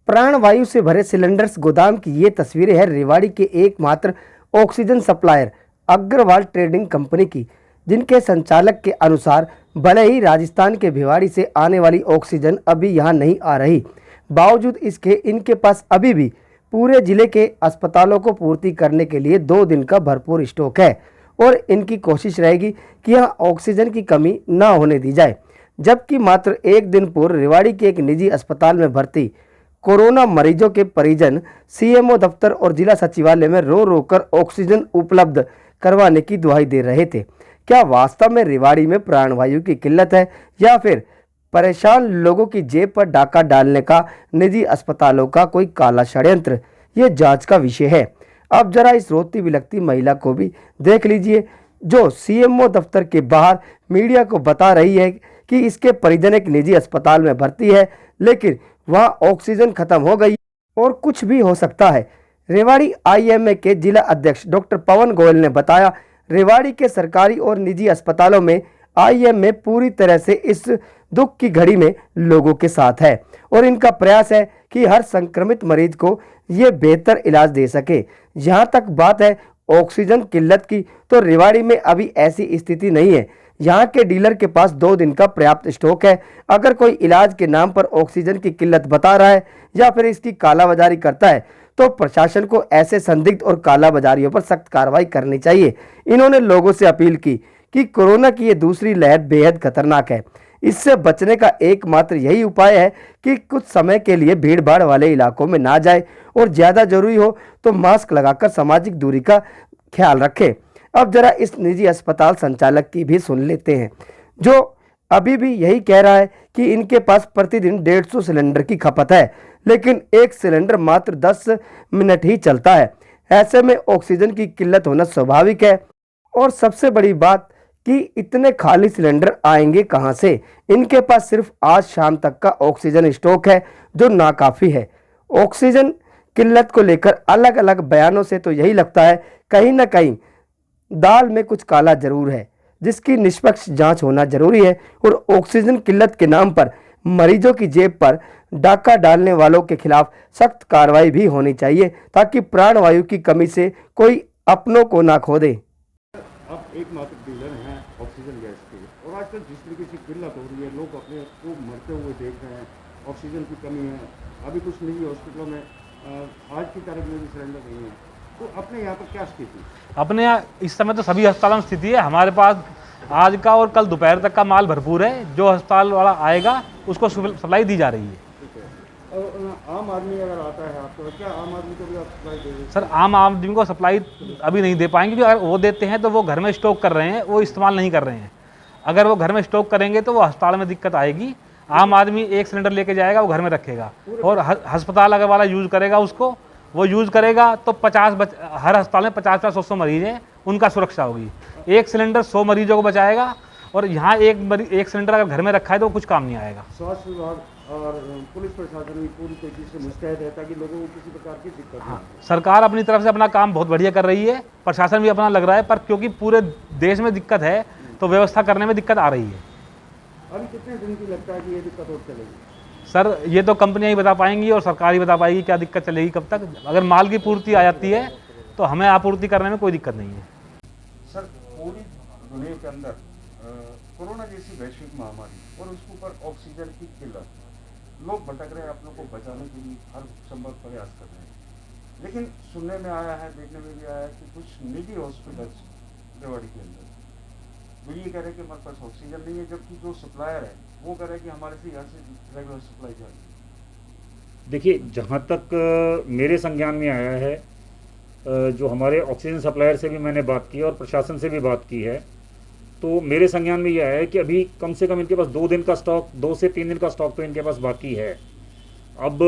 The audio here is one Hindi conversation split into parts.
प्राणवायु से भरे सिलेंडर्स गोदाम की ये तस्वीरें हैं रेवाड़ी के एकमात्र oxygen supplier Agarwal trading company की, जिनके संचालक के अनुसार भले ही राजस्थान के भिवाड़ी से आने वाली ऑक्सीजन अभी यहां नहीं आ रही, बावजूद इसके इनके पास अभी भी पूरे जिले के अस्पतालों को पूर्ति करने के लिए 2 दिन का भरपूर स्टॉक है और इनकी कोशिश रहेगी कि यहाँ ऑक्सीजन की कमी न होने दी जाए। जबकि मात्र 1 दिन पूर्व रेवाड़ी के एक निजी अस्पताल में भर्ती कोरोना मरीजों के परिजन सीएमओ दफ्तर और जिला सचिवालय में रो रो कर ऑक्सीजन उपलब्ध करवाने की दुहाई दे रहे थे। क्या वास्तव में रेवाड़ी में प्राणवायु की किल्लत है या फिर परेशान लोगों की जेब पर डाका डालने का निजी अस्पतालों का कोई काला षड्यंत्र? ये जांच का विषय है। अब जरा इस रोती बिलखती महिला को भी देख लीजिए, जो सीएमओ दफ्तर के बाहर मीडिया को बता रही है कि इसके परिजन एक निजी अस्पताल में भर्ती है, लेकिन वहां ऑक्सीजन खत्म हो गई और कुछ भी हो सकता है। रेवाड़ी आईएमए के जिला अध्यक्ष डॉक्टर पवन गोयल ने बताया, रेवाड़ी के सरकारी और निजी अस्पतालों में आईएमए पूरी तरह से इस दुख की घड़ी में लोगों के साथ है और इनका प्रयास है कि हर संक्रमित मरीज को ये बेहतर इलाज दे सके। जहां तक बात है ऑक्सीजन किल्लत की, तो रेवाड़ी में अभी ऐसी स्थिति नहीं है। यहाँ के डीलर के पास 2 दिन का पर्याप्त स्टॉक है। अगर कोई इलाज के नाम पर ऑक्सीजन की किल्लत बता रहा है या फिर इसकी कालाबाजारी करता है, तो प्रशासन को ऐसे संदिग्ध और कालाबाजारियों पर सख्त कार्रवाई करनी चाहिए। इन्होंने लोगों से अपील की कि कोरोना की ये दूसरी लहर बेहद खतरनाक है। इससे बचने का एकमात्र यही उपाय है कि कुछ समय के लिए भीड़ भाड़ वाले इलाकों में ना जाए और ज़्यादा जरूरी हो तो मास्क लगाकर सामाजिक दूरी का ख्याल रखें। अब जरा इस निजी अस्पताल संचालक की भी सुन लेते हैं, जो अभी भी यही कह रहा है कि इनके पास प्रतिदिन 150 सिलेंडर की खपत है, लेकिन एक सिलेंडर मात्र 10 मिनट ही चलता है। ऐसे में ऑक्सीजन की किल्लत होना स्वाभाविक है और सबसे बड़ी बात कि इतने खाली सिलेंडर आएंगे कहां से। इनके पास सिर्फ आज शाम तक का ऑक्सीजन स्टॉक है, जो नाकाफी है। ऑक्सीजन किल्लत को लेकर अलग अलग बयानों से तो यही लगता है कहीं ना कहीं दाल में कुछ काला जरूर है, जिसकी निष्पक्ष जांच होना जरूरी है और ऑक्सीजन किल्लत के नाम पर मरीजों की जेब पर डाका डालने वालों के खिलाफ सख्त कार्रवाई भी होनी चाहिए, ताकि प्राणवायु की कमी से कोई अपनों को ना खो दे। आप एकमात्र डीलर हैं ऑक्सीजन गैस के, और आजकल जिस तरीके से किल्लत हो रही है, लोग अपने को मरते हुए देख रहे हैं, ऑक्सीजन की कमी है। अभी कुछ निजी हॉस्पिटलों में आज की तारीख में भी सिलेंडर नहीं है, तो अपने यहाँ पर क्या स्थिति? अपने यहाँ इस समय तो सभी अस्पतालों में स्थिति है। हमारे पास आज का और कल दोपहर तक का माल भरपूर है। जो अस्पताल वाला आएगा उसको सप्लाई दी जा रही है। और आम आदमी अगर आता है आपको, क्या आम आदमी को भी आप सप्लाई देंगे? सर, आम आदमी को सप्लाई अभी नहीं दे पाएंगे, क्योंकि अगर वो देते हैं तो वो घर में स्टॉक कर रहे हैं, वो इस्तेमाल नहीं कर रहे हैं। अगर वो घर में स्टॉक करेंगे तो वो अस्पताल में दिक्कत आएगी। आम आदमी 1 सिलेंडर लेके जाएगा, वो घर में रखेगा, और अस्पताल अगर वाला यूज़ करेगा उसको, वो यूज़ करेगा तो हर अस्पताल में 50-100 मरीज हैं, उनका सुरक्षा होगी। 1 सिलेंडर 100 मरीजों को बचाएगा, और यहाँ एक सिलेंडर अगर घर में रखा है तो कुछ काम नहीं आएगा। स्वास्थ्य विभाग और पुलिस प्रशासन भी पूरी तरीके से मुस्तैद है ताकि लोगों को किसी प्रकार की दिक्कत न हो। सरकार अपनी तरफ से अपना काम बहुत बढ़िया कर रही है, प्रशासन भी अपना लग रहा है, पर क्योंकि पूरे देश में दिक्कत है तो व्यवस्था करने में दिक्कत आ रही है। अभी कितने दिन की लगता है कि ये दिक्कत और चलेगी? सर, ये तो कंपनियां ही बता पाएंगी और सरकार ही बता पाएगी क्या दिक्कत चलेगी कब तक। अगर माल की पूर्ति आ जाती है तो हमें आपूर्ति करने में कोई दिक्कत नहीं है। सर, पूरी दुनिया के अंदर कोरोना जैसी वैश्विक महामारी और उसके ऊपर ऑक्सीजन की किल्लत, लोग भटक रहे हैं, अपनों को बचाने के लिए हर संभव प्रयास कर रहे हैं। लेकिन सुनने में आया है, देखने में भी आया है कि कुछ निजी हॉस्पिटल्स रेवाड़ी के अंदर वो ये कह रहे हैं कि हमारे पास ऑक्सीजन नहीं है, जबकि जो सप्लायर है वो कह रहे हैं कि हमारे से यहाँ से रेगुलर सप्लाई जा रही है। देखिए, जहाँ तक मेरे संज्ञान में आया है, जो हमारे ऑक्सीजन सप्लायर से भी मैंने बात की और प्रशासन से भी बात की है, तो मेरे संज्ञान में यह आया है कि अभी कम से कम इनके पास 2 दिन का स्टॉक, 2 से 3 दिन का स्टॉक तो इनके पास बाकी है। अब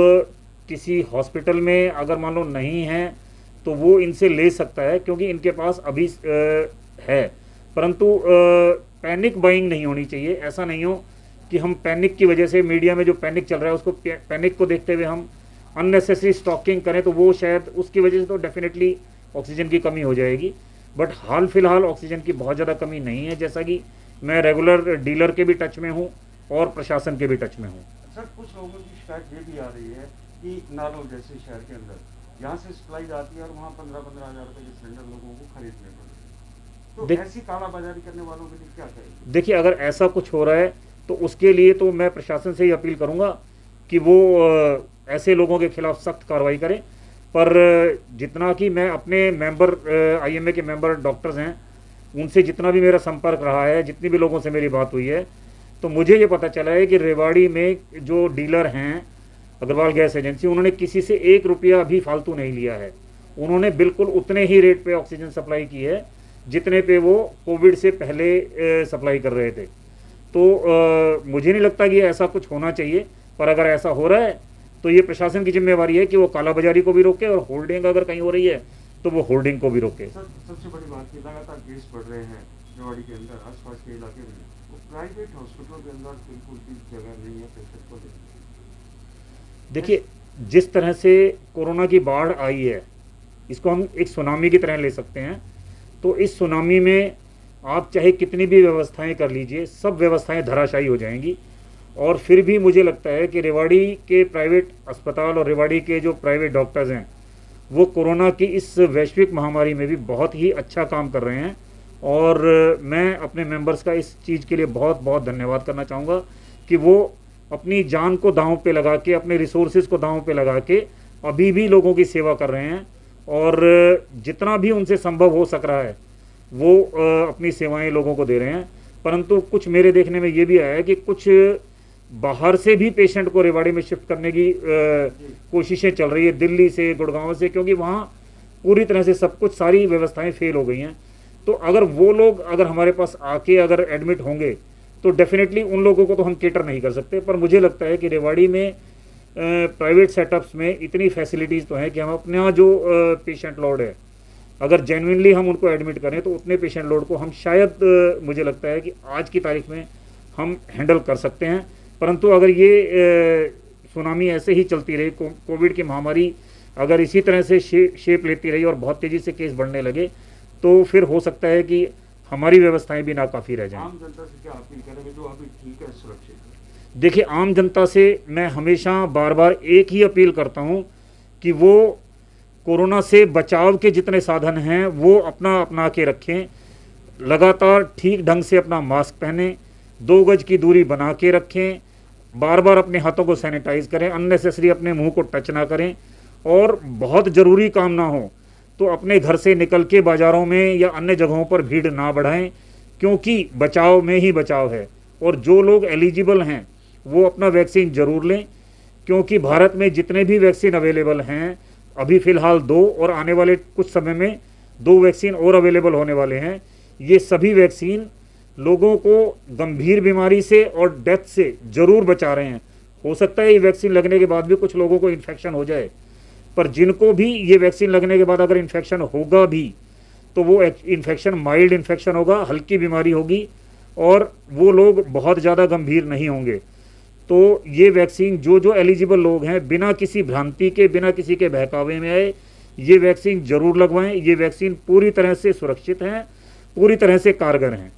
किसी हॉस्पिटल में अगर मान लो नहीं है तो वो इनसे ले सकता है, क्योंकि इनके पास अभी है, परंतु पैनिक बाइंग नहीं होनी चाहिए। ऐसा नहीं हो कि हम पैनिक की वजह से, मीडिया में जो पैनिक चल रहा है उसको, पैनिक को देखते हुए हम अननेसेसरी स्टॉकिंग करें, तो वो शायद उसकी वजह से तो डेफिनेटली ऑक्सीजन की कमी हो जाएगी। बट हाल फिलहाल ऑक्सीजन की बहुत ज़्यादा कमी नहीं है, जैसा कि मैं रेगुलर डीलर के भी टच में हूँ और प्रशासन के भी टच में हूँ। सर, कुछ लोगों की शिकायत ये भी आ रही है कि नारोल जैसे शहर के अंदर यहाँ से सप्लाई जाती है और वहाँ 15-15 हज़ार रुपये के सिलेंडर लोगों को खरीदने पड़ते, तो ऐसी कालाबाजारी करने वालों के लिए क्या कहेंगे? देखिए, अगर ऐसा कुछ हो रहा है तो उसके लिए तो मैं प्रशासन से ही अपील करूंगा कि वो ऐसे लोगों के खिलाफ सख्त कार्रवाई करें। पर जितना कि मैं अपने मेंबर आईएमए के मेंबर डॉक्टर्स हैं उनसे जितना भी मेरा संपर्क रहा है, जितनी भी लोगों से मेरी बात हुई है, तो मुझे ये पता चला है कि रेवाड़ी में जो डीलर हैं अग्रवाल गैस एजेंसी, उन्होंने किसी से 1 रुपया भी फालतू नहीं लिया है। उन्होंने बिल्कुल उतने ही रेट पे ऑक्सीजन सप्लाई की है जितने पे वो कोविड से पहले सप्लाई कर रहे थे। तो मुझे नहीं लगता कि ऐसा कुछ होना चाहिए, पर अगर ऐसा हो रहा है तो ये प्रशासन की जिम्मेवारी है कि वो कालाबाजारी को भी रोके और होल्डिंग अगर कहीं हो रही है तो वो होल्डिंग को भी रोके। सर, सबसे बड़ी बात कि लगातार केस बढ़ रहे हैं रेवाड़ी के अंदर, आसपास के इलाके में, वो प्राइवेट हॉस्पिटलों के अंदर बिल्कुल भी जगह नहीं है पेशेंट को लेने की। देखिए, जिस तरह से कोरोना की बाढ़ आई है, इसको हम एक सुनामी की तरह ले सकते हैं। तो इस सुनामी में आप चाहे कितनी भी व्यवस्थाएं कर लीजिए, सब व्यवस्थाएं धराशायी हो जाएंगी। और फिर भी मुझे लगता है कि रेवाड़ी के प्राइवेट अस्पताल और रेवाड़ी के जो प्राइवेट डॉक्टर्स हैं वो कोरोना की इस वैश्विक महामारी में भी बहुत ही अच्छा काम कर रहे हैं। और मैं अपने मेंबर्स का इस चीज़ के लिए बहुत बहुत धन्यवाद करना चाहूँगा कि वो अपनी जान को दांव पे लगा के, अपने रिसोर्सेज को दांव पे लगा के अभी भी लोगों की सेवा कर रहे हैं। और जितना भी उनसे संभव हो सक रहा है वो अपनी सेवाएं लोगों को दे रहे हैं। परंतु कुछ मेरे देखने में ये भी आया है कि कुछ बाहर से भी पेशेंट को रेवाड़ी में शिफ्ट करने की कोशिशें चल रही है, दिल्ली से, गुड़गांव से, क्योंकि वहाँ पूरी तरह से सब कुछ, सारी व्यवस्थाएं फेल हो गई हैं। तो अगर वो लोग अगर हमारे पास आके अगर एडमिट होंगे तो डेफिनेटली उन लोगों को तो हम केटर नहीं कर सकते। पर मुझे लगता है कि रेवाड़ी में प्राइवेट सेटअप्स में इतनी फैसिलिटीज़ तो हैं कि हम अपना जो पेशेंट लोड है, अगर जेन्युइनली हम उनको एडमिट करें तो उतने पेशेंट लोड को हम शायद मुझे लगता है कि आज की तारीख में हम हैंडल कर सकते हैं। परंतु अगर ये सुनामी ऐसे ही चलती रही, कोविड की महामारी अगर इसी तरह से शेप लेती रही और बहुत तेज़ी से केस बढ़ने लगे, तो फिर हो सकता है कि हमारी व्यवस्थाएं भी नाकाफ़ी रह जाएं। आम जनता से क्या अपील करेंगे जो अभी ठीक है, सुरक्षित है? देखिए, आम जनता से मैं हमेशा बार बार एक ही अपील करता हूं कि वो कोरोना से बचाव के जितने साधन हैं वो अपना के रखें। लगातार ठीक ढंग से अपना मास्क पहनें, 2 गज की दूरी बना के रखें, बार बार अपने हाथों को सैनिटाइज करें, अननेसेसरी अपने मुंह को टच ना करें, और बहुत ज़रूरी काम ना हो तो अपने घर से निकल के बाज़ारों में या अन्य जगहों पर भीड़ ना बढ़ाएं, क्योंकि बचाव में ही बचाव है। और जो लोग एलिजिबल हैं वो अपना वैक्सीन ज़रूर लें, क्योंकि भारत में जितने भी वैक्सीन अवेलेबल हैं, अभी फ़िलहाल 2 और आने वाले कुछ समय में 2 वैक्सीन और अवेलेबल होने वाले हैं। ये सभी वैक्सीन लोगों को गंभीर बीमारी से और डेथ से ज़रूर बचा रहे हैं। हो सकता है ये वैक्सीन लगने के बाद भी कुछ लोगों को इन्फेक्शन हो जाए, पर जिनको भी ये वैक्सीन लगने के बाद अगर इन्फेक्शन होगा भी तो वो इन्फेक्शन माइल्ड इन्फेक्शन होगा, हल्की बीमारी होगी, और वो लोग बहुत ज़्यादा गंभीर नहीं होंगे। तो ये वैक्सीन जो एलिजिबल लोग हैं, बिना किसी भ्रांति के, बिना किसी के बहकावे में आए, ये वैक्सीन ज़रूर लगवाएं। ये वैक्सीन पूरी तरह से सुरक्षित हैं, पूरी तरह से कारगर हैं।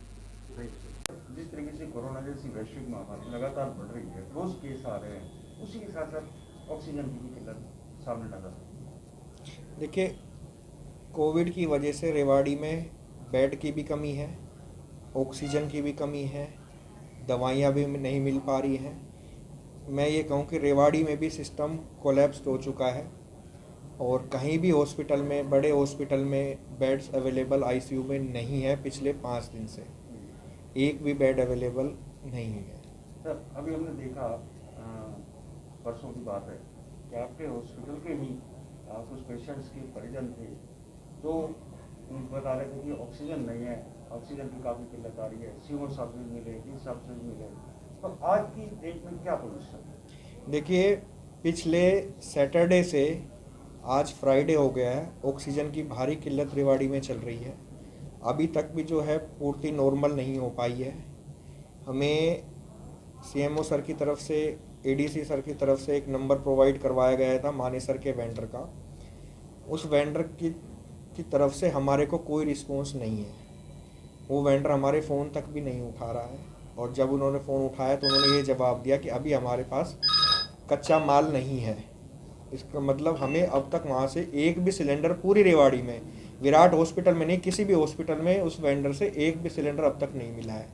जिस तरीके से कोरोना जैसी वैश्विक महामारी लगातार बढ़ रही है, रोज केस आ रहे हैं, उसी के साथ साथ ऑक्सीजन की भी किल्लत सामने नजर आ रही है। देखिए, कोविड की वजह से रेवाड़ी में बेड की भी कमी है, ऑक्सीजन की भी कमी है, दवाइयाँ भी नहीं मिल पा रही हैं। मैं ये कहूँ कि रेवाड़ी में भी सिस्टम कोलैप्स हो चुका है, और कहीं भी हॉस्पिटल में, बड़े हॉस्पिटल में बेड्स अवेलेबल आईसीयू में नहीं है। पिछले 5 दिन से एक भी बेड अवेलेबल नहीं है। सर, अभी हमने देखा परसों की बात है कि आपके हॉस्पिटल के ही कुछ पेशेंट्स के परिजन थे जो बता रहे थे कि ऑक्सीजन नहीं है, ऑक्सीजन की काफ़ी किल्लत आ रही है, सीओ साहब से मिले, डी साहब से मिले। तो आज की डेट में क्या पोजीशन है? देखिए, पिछले सैटरडे से आज फ्राइडे हो गया है, ऑक्सीजन की भारी किल्लत रेवाड़ी में चल रही है। अभी तक भी जो है पूर्ति नॉर्मल नहीं हो पाई है। हमें सीएमओ सर की तरफ से, एडीसी सर की तरफ से एक नंबर प्रोवाइड करवाया गया था मानेसर के वेंडर का। उस वेंडर की तरफ से हमारे को कोई रिस्पॉन्स नहीं है। वो वेंडर हमारे फ़ोन तक भी नहीं उठा रहा है, और जब उन्होंने फ़ोन उठाया तो उन्होंने ये जवाब दिया कि अभी हमारे पास कच्चा माल नहीं है। इसका मतलब हमें अब तक वहाँ से एक भी सिलेंडर पूरी रेवाड़ी में, विराट हॉस्पिटल में नहीं, किसी भी हॉस्पिटल में उस वेंडर से एक भी सिलेंडर अब तक नहीं मिला है।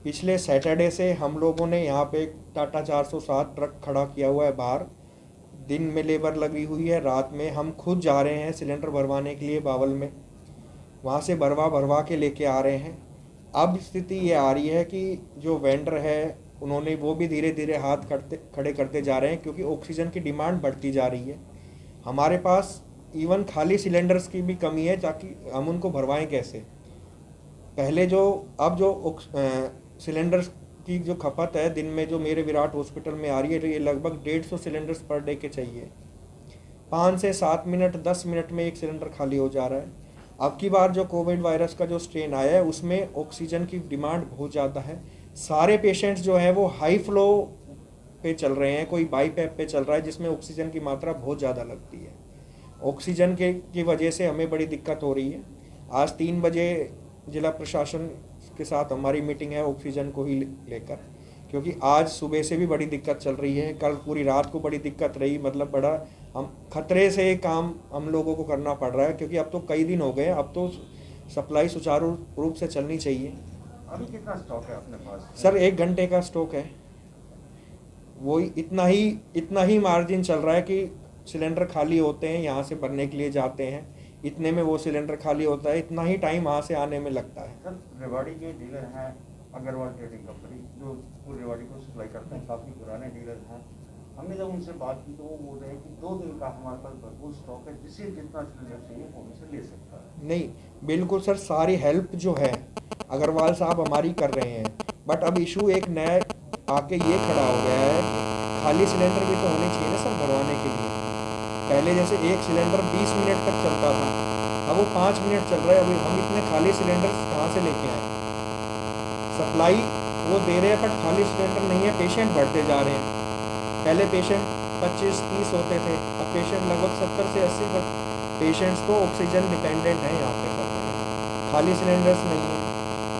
पिछले सैटरडे से हम लोगों ने यहाँ पे टाटा 407 ट्रक खड़ा किया हुआ है बाहर। दिन में लेबर लगी हुई है, रात में हम खुद जा रहे हैं सिलेंडर भरवाने के लिए बावल में, वहाँ से भरवा के लेके आ रहे हैं। अब स्थिति ये आ रही है कि जो वेंडर है उन्होंने वो भी धीरे धीरे हाथ खड़े करते जा रहे हैं, क्योंकि ऑक्सीजन की डिमांड बढ़ती जा रही है। हमारे पास इवन खाली सिलेंडर्स की भी कमी है, ताकि हम उनको भरवाएं कैसे। पहले अब जो सिलेंडर्स की जो खपत है दिन में जो मेरे विराट हॉस्पिटल में आ रही है, तो ये लगभग 150 सिलेंडर्स पर डे के चाहिए। 5 से 7 मिनट 10 मिनट में एक सिलेंडर खाली हो जा रहा है। अब की बार जो कोविड वायरस का जो स्ट्रेन आया है उसमें ऑक्सीजन की डिमांड बहुत ज़्यादा है। सारे पेशेंट्स जो है वो हाई फ्लो पे चल रहे हैं, कोई बाईपैप पे चल रहा है जिसमें ऑक्सीजन की मात्रा बहुत ज़्यादा लगती है। ऑक्सीजन की वजह से हमें बड़ी दिक्कत हो रही है। आज 3 बजे जिला प्रशासन के साथ हमारी मीटिंग है ऑक्सीजन को ही लेकर, क्योंकि आज सुबह से भी बड़ी दिक्कत चल रही है, कल पूरी रात को बड़ी दिक्कत रही। मतलब बड़ा हम खतरे से काम हम लोगों को करना पड़ रहा है, क्योंकि अब तो कई दिन हो गए, अब तो सप्लाई सुचारू रूप से चलनी चाहिए। अभी कितना स्टॉक है अपने पास? सर 1 घंटे का स्टॉक है, वो इतना ही मार्जिन चल रहा है कि सिलेंडर खाली होते हैं, यहाँ से भरने के लिए जाते हैं, इतने में वो सिलेंडर खाली होता है, इतना ही टाइम वहाँ से आने में लगता है। सर रेवाड़ी के डीलर हैं अग्रवाल ट्रेडिंग कंपनी, जो पूरे रेवाड़ी को सप्लाई करते हैं, काफ़ी पुराने डीलर हैं। हमने जब उनसे बात की तो वो बोल रहे हैं कि 2 दिन का हमारे पास भरपूर स्टॉक है, जिसे जितना सिलेंडर चाहिए वो हमसे ले सकता है। नहीं, बिल्कुल सर, सारी हेल्प जो है अग्रवाल साहब हमारी कर रहे हैं, बट अब इशू एक नया आके ये खड़ा हो गया है, खाली सिलेंडर भी तो होने चाहिए ना सर भरवाने के लिए। पहले जैसे एक सिलेंडर 20 मिनट तक चलता था, अब वो 5 मिनट चल रहा है। अभी हम इतने खाली सिलेंडर कहाँ से लेके आए? सप्लाई वो दे रहे हैं बट खाली सिलेंडर नहीं है, पेशेंट बढ़ते जा रहे हैं। पहले पेशेंट 25-30 होते थे, अब पेशेंट लगभग 70 से 80 पेशेंट्स तो ऑक्सीजन डिपेंडेंट हैं यहाँ पे कर रहे हैं, खाली सिलेंडर्स नहीं है।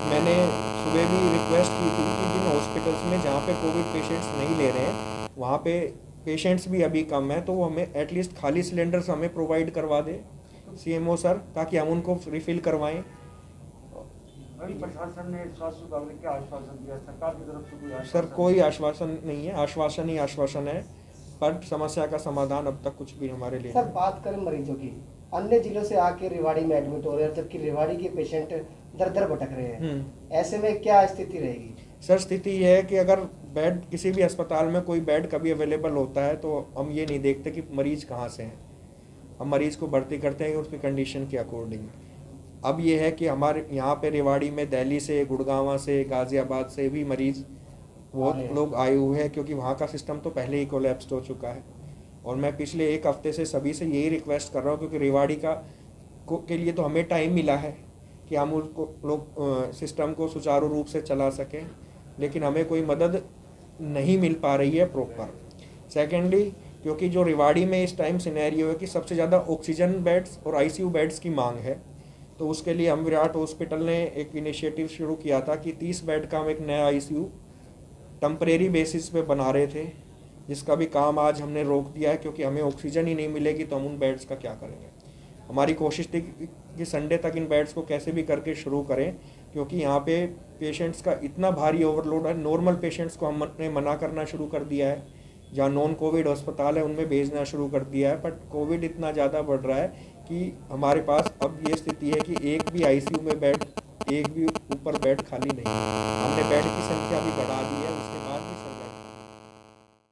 मैंने सुबह भी रिक्वेस्ट की थी कि जिन हॉस्पिटल्स में जहाँ पे कोविड पेशेंट्स नहीं ले रहे हैं वहाँ पे पेशेंट्स भी अभी कम है, तो वो हमें एटलीस्ट खाली सिलेंडर्स हमें प्रोवाइड करवा दे सीएमओ सर, ताकि हम उनको रिफिल करवाएं। अभी प्रशासन ने स्वास्थ्य विभाग ने क्या आश्वासन दिया? सरकार की तरफ से कोई आश्वासन? सर कोई आश्वासन नहीं है, आश्वासन ही आश्वासन है, पर समस्या का समाधान अब तक कुछ भी हमारे लिए। सर बात करें मरीजों की, अन्य जिलों से आके रेवाड़ी में एडमिट हो रहे हैं, जबकि रेवाड़ी के पेशेंट दर दर भटक रहे हैं, ऐसे में क्या स्थिति रहेगी? सर स्थिति यह है कि अगर बेड किसी भी अस्पताल में कोई बेड कभी अवेलेबल होता है तो हम ये नहीं देखते कि मरीज कहाँ से हैं, हम मरीज को भर्ती करते हैं उसकी कंडीशन के अकॉर्डिंग। अब ये है कि हमारे यहाँ पे रेवाड़ी में दिल्ली से, गुड़गांव से, गाज़ियाबाद से भी मरीज़ बहुत लोग आए हुए हैं, क्योंकि वहाँ का सिस्टम तो पहले ही कोलैप्स हो चुका है। और मैं पिछले 1 हफ्ते से सभी से यही रिक्वेस्ट कर रहा हूँ, क्योंकि रेवाड़ी के लिए तो हमें टाइम मिला है कि हम उसको सिस्टम को सुचारू रूप से चला सकें, लेकिन हमें कोई मदद नहीं मिल पा रही है प्रॉपर। सेकेंडली, क्योंकि जो रेवाड़ी में इस टाइम सिनेरियो है कि सबसे ज़्यादा ऑक्सीजन बेड्स और आईसीयू बेड्स की मांग है, तो उसके लिए हम विराट हॉस्पिटल ने एक इनिशिएटिव शुरू किया था कि 30 बेड का हम एक नया आईसीयू टेम्परेरी बेसिस पे बना रहे थे, जिसका भी काम आज हमने रोक दिया है, क्योंकि हमें ऑक्सीजन ही नहीं मिलेगी तो हम उन बेड्स का क्या करेंगे। हमारी कोशिश थी कि संडे तक इन बेड्स को कैसे भी करके शुरू करें, क्योंकि यहाँ पे पेशेंट्स का इतना भारी ओवरलोड है। नॉर्मल पेशेंट्स को हमने मना करना शुरू कर दिया है, जहाँ नॉन कोविड अस्पताल है उनमें भेजना शुरू कर दिया है, बट कोविड इतना ज़्यादा बढ़ रहा है कि हमारे पास अब ये स्थिति है कि एक भी आईसीयू में बेड, एक भी ऊपर बेड खाली नहीं है। हमने बेड की